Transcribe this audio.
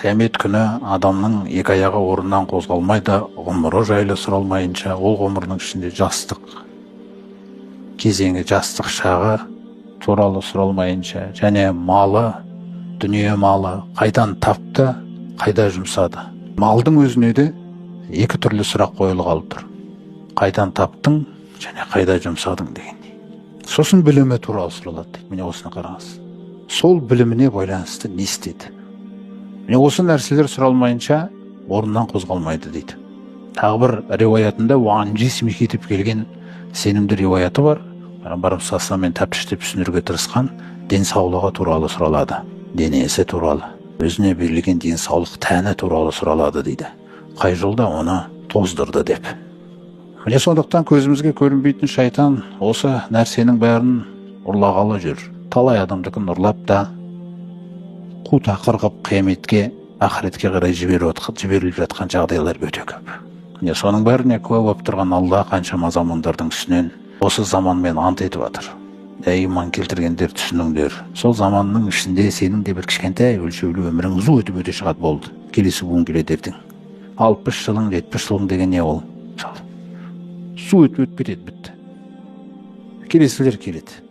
қиямет күні адамның екі аяғы орнынан қозғалмайды, ғұмыры жайлы сұралмайынша, ол ғұмырының ішінде жастық кезеңі, жастық шағы туралы сұралмайынша, және малы, дүние малы қайдан тапты, қайда жұмсады. Малдың өзіне де екі түрлі сұрақ қойылғалы тұр. Қайдан таптың және қайда жұмсадың дегендей. Сосын білімі туралы сұралады. Міне осыны қараңыз. Сол біліміне байланысты не істеді? Міне осы нәрселер сұралмайынша орнынан қозғалмайды дейді. Тағы бір риуаятында оған жисмихи деп келген сенімді риуаяты бар. Пайғамбарымыз саллаллаху алейхи мен тәптіштеп түсіндіруге тырысқан денсаулығы туралы сұралады. Денесі туралы, өзіне берілген денсаулық тәні туралы сұралады дейді. Қай жолда оны тоздырды деп. Міне сондықтан көзімізге көрінбейтін шайтан осы нәрсенің бәрін ұрлағалы жүр. Талай адамдыкын ұрлап та қу тақыр қып қияметке, ақыретке қарай жіберіліп жатқан жағдайлар өте көп. Міне соның бәріне куә болып тұрған Алла қаншама замандардың үстінен осы заманмен ант етіп жатыр. Иман келтіргендер түсініңдер. Сол заманның ішінде сенің де бір кішкентай өлшеулі өмірің ұзу өтіп өте шығады болды. Келесі буын келеді ертең. 60 жылың, 70 жылың деген не ол? Су өтіп кетеді, бітті. Келесілер келеді.